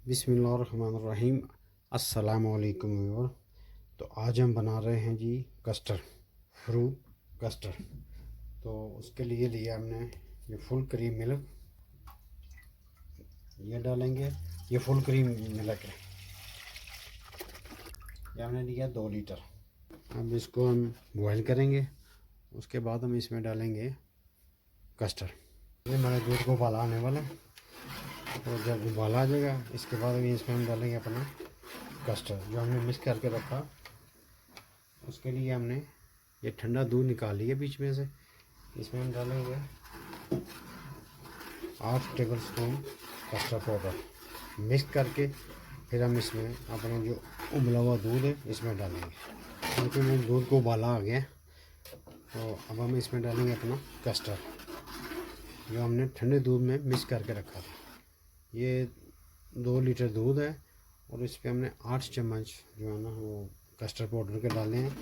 बिस्मिल्लाहिर्रहमानिर्रहीम। अस्सलामुअलैकुम व्यूअर। तो आज हम बना रहे हैं जी कस्टर्ड, फ्रूट कस्टर्ड। तो उसके लिए लिया हमने ये फुल क्रीम मिल्क, ये डालेंगे। ये फुल क्रीम मिल्क है, ये हमने लिया 2 लीटर। अब इसको हम बॉयल करेंगे, उसके बाद हम इसमें डालेंगे कस्टर्ड। ये हमारे दूध को उबाला आने वाला है, तो जब उबाला आ जाएगा इसके बाद इसमें हम डालेंगे अपना कस्टर्ड जो हमने मिक्स करके रखा। उसके लिए हमने ये ठंडा दूध निकाल लिया बीच में से, इसमें हम डालेंगे 8 table spoon custard powder. Mix करके फिर हम इसमें अपने जो उबला हुआ दूध है इसमें डालेंगे, क्योंकि मैं दूध को उबाला आ गया। तो अब हम इसमें डालेंगे अपना कस्टर्ड जो हमने ठंडे दूध में मिक्स करके रखा था। ये 2 लीटर दूध है और इस पर हमने 8 चम्मच जो है ना वो कस्टर्ड पाउडर के डाले हैं।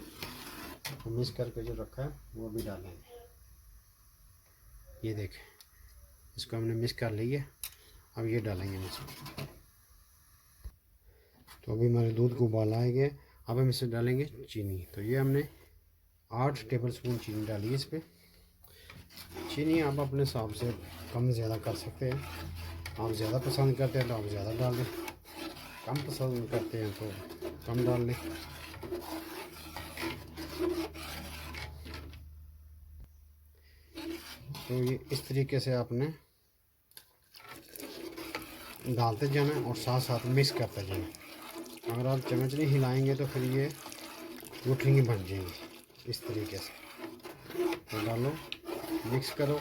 तो मिक्स करके जो रखा है वो भी डालेंगे। ये देखें, इसको हमने मिक्स कर लिया। अब ये डालेंगे इसमें। तो अभी हमारे दूध को उबाला आ गया। अब हम इसमें डालेंगे चीनी। तो ये हमने 8 टेबल स्पून चीनी डाली है इस पर। चीनी आप अपने हिसाब से कम ज़्यादा कर सकते हैं। आप ज़्यादा पसंद करते हैं तो आप ज़्यादा डाल दें, कम पसंद करते हैं तो कम डाल लें। तो ये इस तरीके से आपने डालते जाना और साथ साथ मिक्स करते जाना। अगर आप चम्मच नहीं हिलाएंगे तो फिर ये गुठली बन जाएंगी। इस तरीके से तो डालो, मिक्स करो।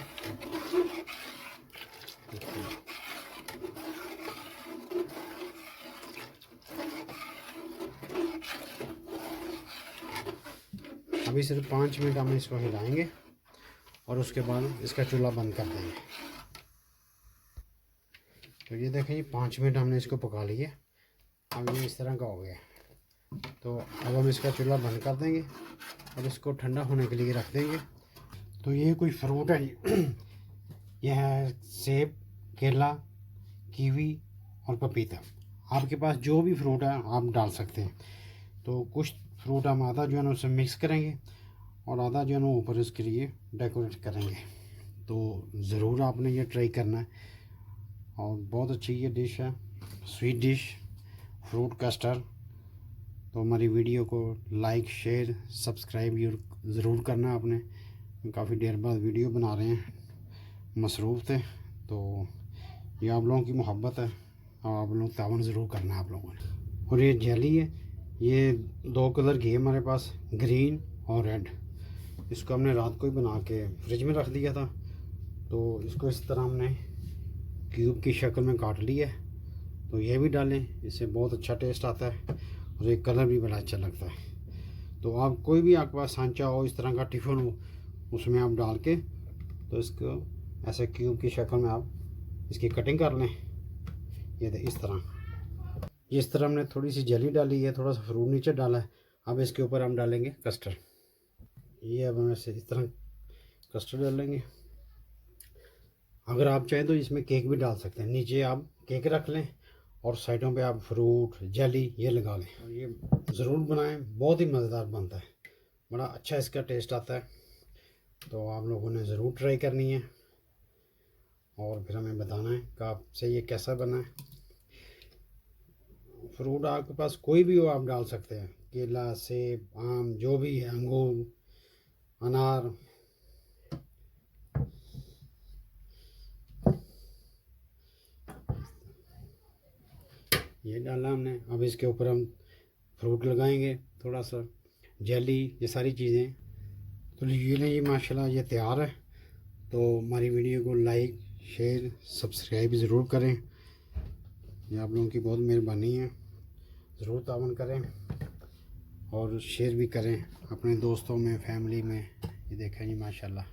अभी सिर्फ 5 मिनट हम इसको हिलाएंगे और उसके बाद इसका चूल्हा बंद कर देंगे। तो ये देखें, 5 मिनट हमने इसको पका लिया। अब ये इस तरह का हो गया। तो अब हम इसका चूल्हा बंद कर देंगे और इसको ठंडा होने के लिए रख देंगे। तो ये कोई फ्रूट है यह है सेब, केला, कीवी और पपीता। आपके पास जो भी फ्रूट है आप डाल सकते हैं। तो कुछ फ्रूट हम आधा जो है ना उससे मिक्स करेंगे और आधा जो है ना ऊपर इसके लिए डेकोरेट करेंगे। तो ज़रूर आपने ये ट्राई करना है और बहुत अच्छी ये डिश है, स्वीट डिश फ्रूट कस्टर्ड। तो हमारी वीडियो को लाइक, शेयर, सब्सक्राइब ज़रूर करना आपने। काफ़ी देर बाद वीडियो बना रहे हैं, मसरूफ़ थे। तो ये आप लोगों की मोहब्बत है और आप लोग तावन ज़रूर करना है आप लोगों ने। और ये जेली है, ये 2 कलर की है हमारे पास, ग्रीन और रेड। इसको हमने रात को ही बना के फ्रिज में रख दिया था। तो इसको इस तरह हमने क्यूब की शक्ल में काट लिया है। तो ये भी डालें, इससे बहुत अच्छा टेस्ट आता है और एक कलर भी बड़ा अच्छा लगता है। तो आप कोई भी आपके पास सांचा हो, इस तरह का टिफ़िन हो, उसमें आप डाल के तो इसको ऐसे क्यूब की शक्ल में आप इसकी कटिंग कर लें। ये इस तरह हमने थोड़ी सी जेली डाली है, थोड़ा सा फ्रूट नीचे डाला है। अब इसके ऊपर हम डालेंगे कस्टर्ड। ये अब हम ऐसे इस तरह कस्टर्ड डालेंगे। अगर आप चाहें तो इसमें केक भी डाल सकते हैं। नीचे आप केक रख लें और साइडों पे आप फ्रूट जेली ये लगा लें। और ये ज़रूर बनाएं, बहुत ही मज़ेदार बनता है, बड़ा अच्छा इसका टेस्ट आता है। तो आप लोगों ने ज़रूर ट्राई करनी है और फिर हमें बताना है कि आपसे ये कैसा बना है। फ्रूट आपके पास कोई भी हो आप डाल सकते हैं, केला, सेब, आम, जो भी है, अंगूर, अनार। ये डाला हमने। अब इसके ऊपर हम फ्रूट लगाएंगे, थोड़ा सा जेली, ये सारी चीज़ें। तो ये नहीं, माशाल्लाह ये तैयार है। तो हमारी वीडियो को लाइक, शेयर, सब्सक्राइब ज़रूर करें। ये आप लोगों की बहुत मेहरबानी है। ज़रूर तावन करें और शेयर भी करें अपने दोस्तों में, फैमिली में। ये देखें जी माशाल्लाह।